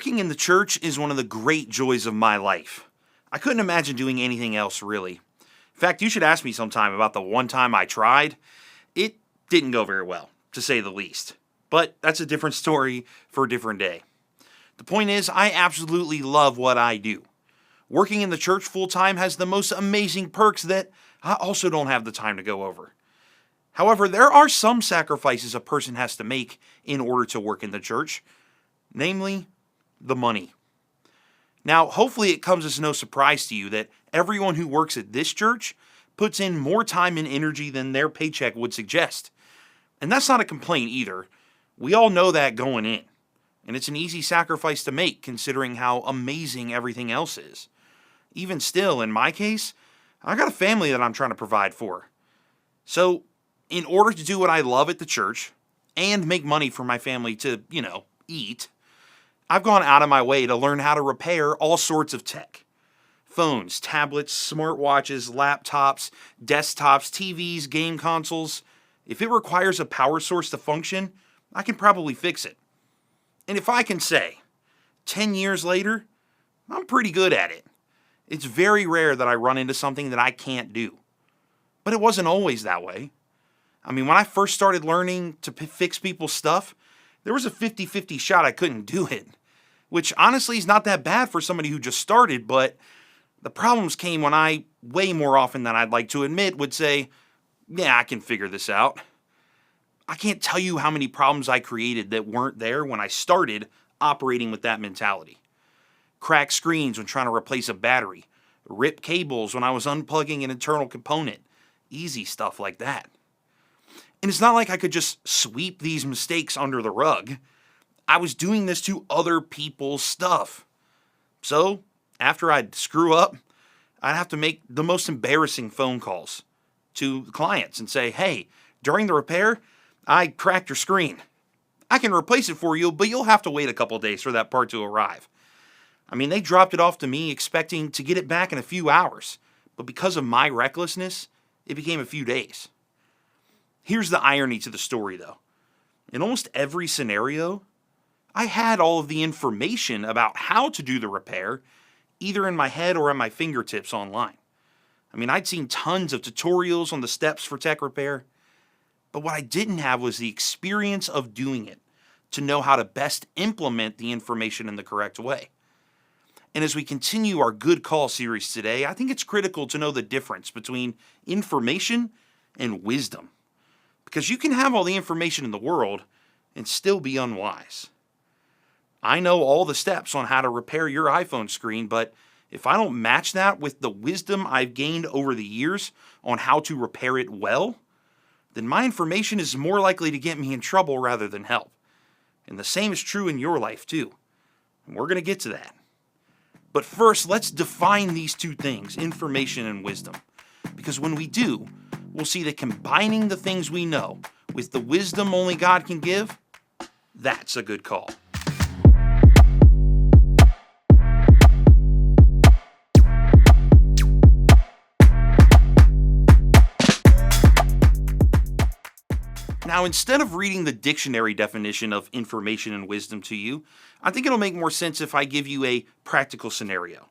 Working in the church is one of the great joys of my life. I couldn't imagine doing anything else, really. In fact, you should ask me sometime about the one time I tried. It didn't go very well, to say the least. But that's a different story for a different day. The point is, I absolutely love what I do. Working in the church full-time has the most amazing perks that I also don't have the time to go over. However, there are some sacrifices a person has to make in order to work in the church, namely, the money. Now, hopefully it comes as no surprise to you that everyone who works at this church puts in more time and energy than their paycheck would suggest. And that's not a complaint either. We all know that going in. And it's an easy sacrifice to make considering how amazing everything else is. Even still, in my case, I got a family that I'm trying to provide for. So, in order to do what I love at the church and make money for my family to, eat, I've gone out of my way to learn how to repair all sorts of tech. Phones, tablets, smartwatches, laptops, desktops, TVs, game consoles. If it requires a power source to function, I can probably fix it. And if I can say, 10 years later, I'm pretty good at it. It's very rare that I run into something that I can't do. But it wasn't always that way. When I first started learning to fix people's stuff, there was a 50-50 shot I couldn't do it. Which honestly is not that bad for somebody who just started, but the problems came when I, way more often than I'd like to admit, would say, yeah, I can figure this out. I can't tell you how many problems I created that weren't there when I started operating with that mentality. Cracked screens when trying to replace a battery. Ripped cables when I was unplugging an internal component. Easy stuff like that. And it's not like I could just sweep these mistakes under the rug. I was doing this to other people's stuff. So, after I'd screw up, I'd have to make the most embarrassing phone calls to clients and say, hey, during the repair, I cracked your screen. I can replace it for you, but you'll have to wait a couple days for that part to arrive. They dropped it off to me expecting to get it back in a few hours, but because of my recklessness, it became a few days. Here's the irony to the story, though. In almost every scenario, I had all of the information about how to do the repair, either in my head or at my fingertips online. I'd seen tons of tutorials on the steps for tech repair, but what I didn't have was the experience of doing it, to know how to best implement the information in the correct way. And as we continue our Good Call series today, I think it's critical to know the difference between information and wisdom. Because you can have all the information in the world and still be unwise. I know all the steps on how to repair your iPhone screen, but if I don't match that with the wisdom I've gained over the years on how to repair it well, then my information is more likely to get me in trouble rather than help. And the same is true in your life too. And we're going to get to that. But first, let's define these two things, information and wisdom. Because when we do, we'll see that combining the things we know with the wisdom only God can give, that's a good call. Now, instead of reading the dictionary definition of information and wisdom to you, I think it'll make more sense if I give you a practical scenario.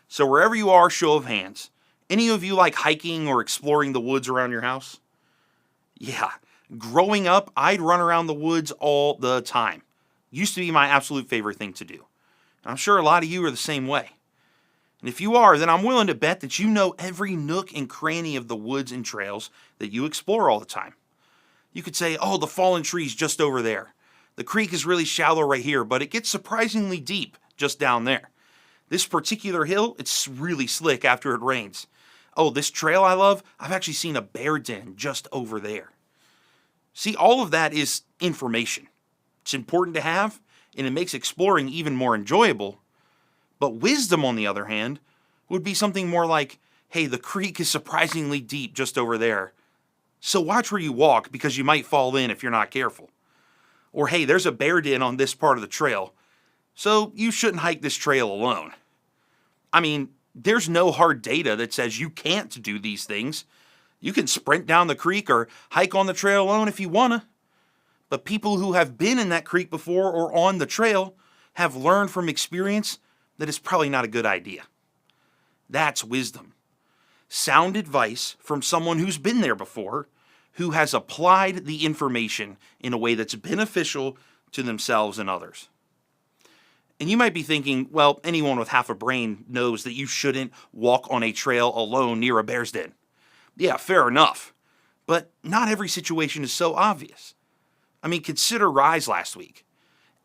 So wherever you are, show of hands. Any of you like hiking or exploring the woods around your house? Yeah, growing up, I'd run around the woods all the time. Used to be my absolute favorite thing to do. I'm sure a lot of you are the same way. And if you are, then I'm willing to bet that you know every nook and cranny of the woods and trails that you explore all the time. You could say, oh, the fallen tree's just over there. The creek is really shallow right here, but it gets surprisingly deep just down there. This particular hill, it's really slick after it rains. Oh, this trail I love, I've actually seen a bear den just over there. See, all of that is information. It's important to have, and it makes exploring even more enjoyable. But wisdom, on the other hand, would be something more like, hey, the creek is surprisingly deep just over there. So watch where you walk because you might fall in if you're not careful. Or hey, there's a bear den on this part of the trail, so you shouldn't hike this trail alone. There's no hard data that says you can't do these things. You can sprint down the creek or hike on the trail alone if you wanna. But people who have been in that creek before or on the trail have learned from experience that it's probably not a good idea. That's wisdom. Sound advice from someone who's been there before, who has applied the information in a way that's beneficial to themselves and others. And you might be thinking, well, anyone with half a brain knows that you shouldn't walk on a trail alone near a bear's den. Yeah, fair enough. But not every situation is so obvious. I mean, consider Rise last week.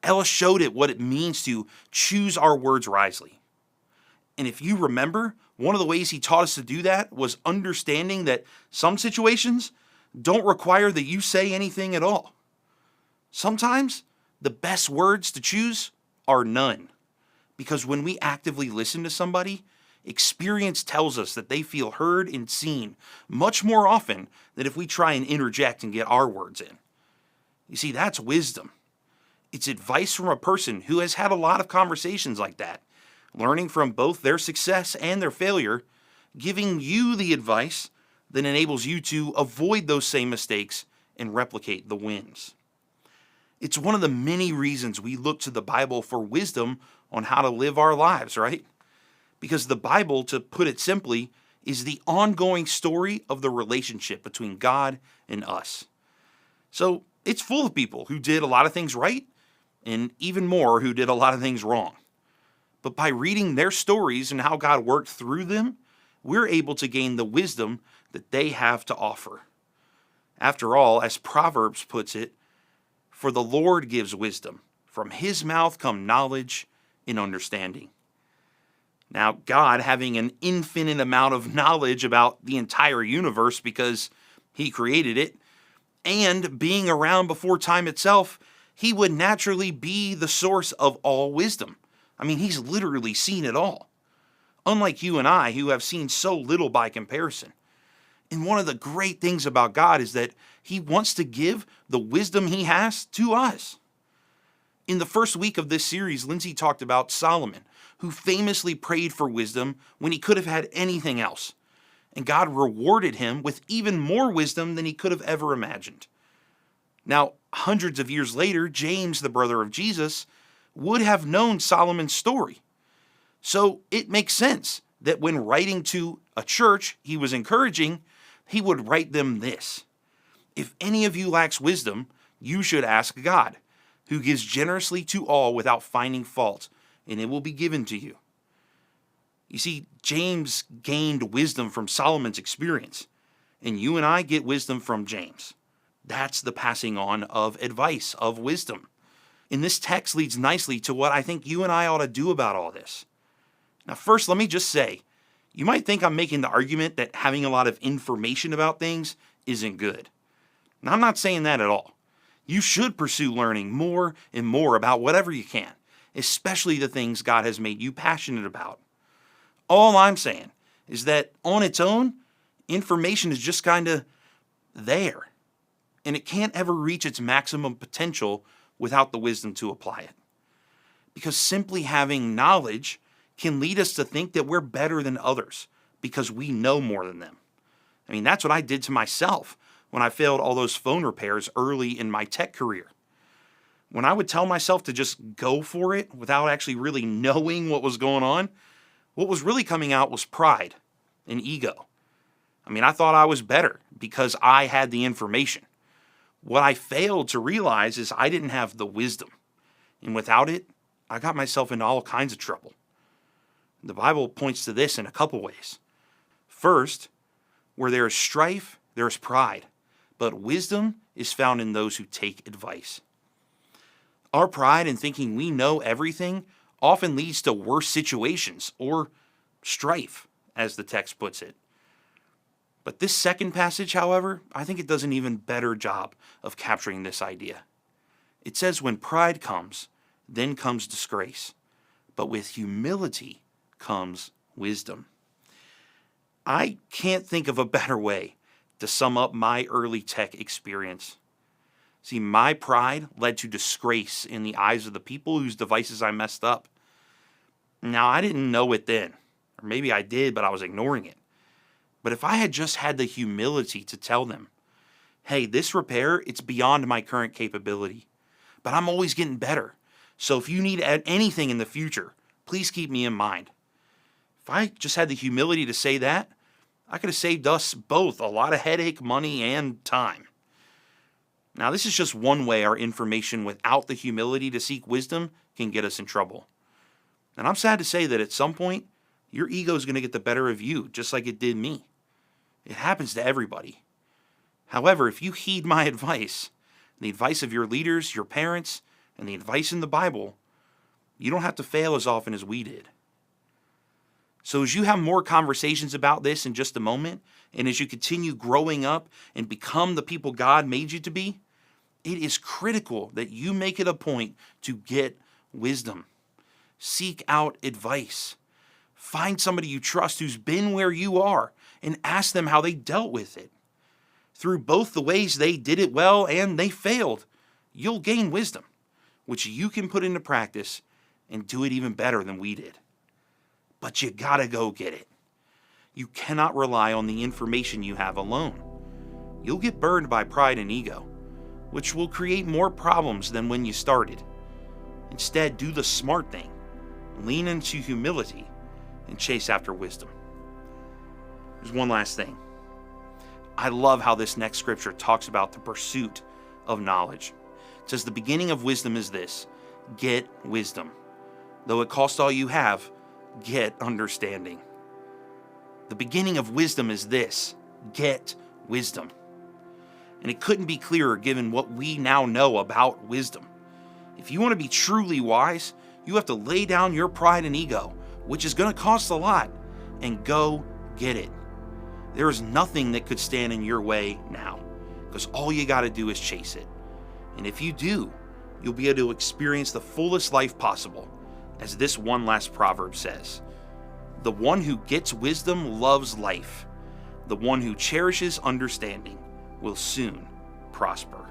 Ella showed it what it means to choose our words wisely. And if you remember, one of the ways he taught us to do that was understanding that some situations don't require that you say anything at all. Sometimes the best words to choose are none. Because when we actively listen to somebody, experience tells us that they feel heard and seen much more often than if we try and interject and get our words in. You see, that's wisdom. It's advice from a person who has had a lot of conversations like that, learning from both their success and their failure, giving you the advice that enables you to avoid those same mistakes and replicate the wins. It's one of the many reasons we look to the Bible for wisdom on how to live our lives, right? Because the Bible, to put it simply, is the ongoing story of the relationship between God and us. So it's full of people who did a lot of things right, and even more who did a lot of things wrong. But by reading their stories and how God worked through them, we're able to gain the wisdom that they have to offer. After all, as Proverbs puts it, for the Lord gives wisdom. From his mouth come knowledge and understanding. Now, God, having an infinite amount of knowledge about the entire universe because he created it, and being around before time itself, he would naturally be the source of all wisdom. I mean, he's literally seen it all. Unlike you and I, who have seen so little by comparison. And one of the great things about God is that he wants to give the wisdom he has to us. In the first week of this series, Lindsay talked about Solomon, who famously prayed for wisdom when he could have had anything else. And God rewarded him with even more wisdom than he could have ever imagined. Now, hundreds of years later, James, the brother of Jesus, would have known Solomon's story. So it makes sense that when writing to a church he was encouraging, he would write them this: if any of you lacks wisdom, you should ask God, who gives generously to all without finding fault, and it will be given to you. You see, James gained wisdom from Solomon's experience, and you and I get wisdom from James. That's the passing on of advice, of wisdom. And this text leads nicely to what I think you and I ought to do about all this. Now, first, let me just say, you might think I'm making the argument that having a lot of information about things isn't good. Now, I'm not saying that at all. You should pursue learning more and more about whatever you can, especially the things God has made you passionate about. All I'm saying is that on its own, information is just kind of there, and it can't ever reach its maximum potential without the wisdom to apply it. Because simply having knowledge can lead us to think that we're better than others because we know more than them. I mean, that's what I did to myself when I failed all those phone repairs early in my tech career. When I would tell myself to just go for it without actually really knowing what was going on, what was really coming out was pride and ego. I mean, I thought I was better because I had the information. What I failed to realize is I didn't have the wisdom. And without it, I got myself into all kinds of trouble. The Bible points to this in a couple ways. First, where there is strife, there is pride. But wisdom is found in those who take advice. Our pride in thinking we know everything often leads to worse situations or strife, as the text puts it. But this second passage, however, I think it does an even better job of capturing this idea. It says, when pride comes, then comes disgrace. But with humility comes wisdom. I can't think of a better way to sum up my early tech experience. See, my pride led to disgrace in the eyes of the people whose devices I messed up. Now, I didn't know it then, or maybe I did, but I was ignoring it. But if I had just had the humility to tell them, hey, this repair, it's beyond my current capability, but I'm always getting better. So if you need anything in the future, please keep me in mind. If I just had the humility to say that, I could have saved us both a lot of headache, money, and time. Now, this is just one way our information without the humility to seek wisdom can get us in trouble. And I'm sad to say that at some point, your ego is going to get the better of you, just like it did me. It happens to everybody. However, if you heed my advice, the advice of your leaders, your parents, and the advice in the Bible, you don't have to fail as often as we did. So as you have more conversations about this in just a moment, and as you continue growing up and become the people God made you to be, it is critical that you make it a point to get wisdom. Seek out advice. Find somebody you trust who's been where you are and ask them how they dealt with it. Through both the ways they did it well and they failed, you'll gain wisdom, which you can put into practice and do it even better than we did. But you gotta go get it. You cannot rely on the information you have alone. You'll get burned by pride and ego, which will create more problems than when you started. Instead, do the smart thing. Lean into humility and chase after wisdom. There's one last thing. I love how this next scripture talks about the pursuit of knowledge. It says the beginning of wisdom is this: get wisdom. Though it cost all you have, get understanding. The beginning of wisdom is this: get wisdom. And it couldn't be clearer given what we now know about wisdom. If you want to be truly wise, you have to lay down your pride and ego, which is going to cost a lot, and go get it. There is nothing that could stand in your way now, because all you got to do is chase it. And if you do, you'll be able to experience the fullest life possible, as this one last proverb says. The one who gets wisdom loves life. The one who cherishes understanding will soon prosper.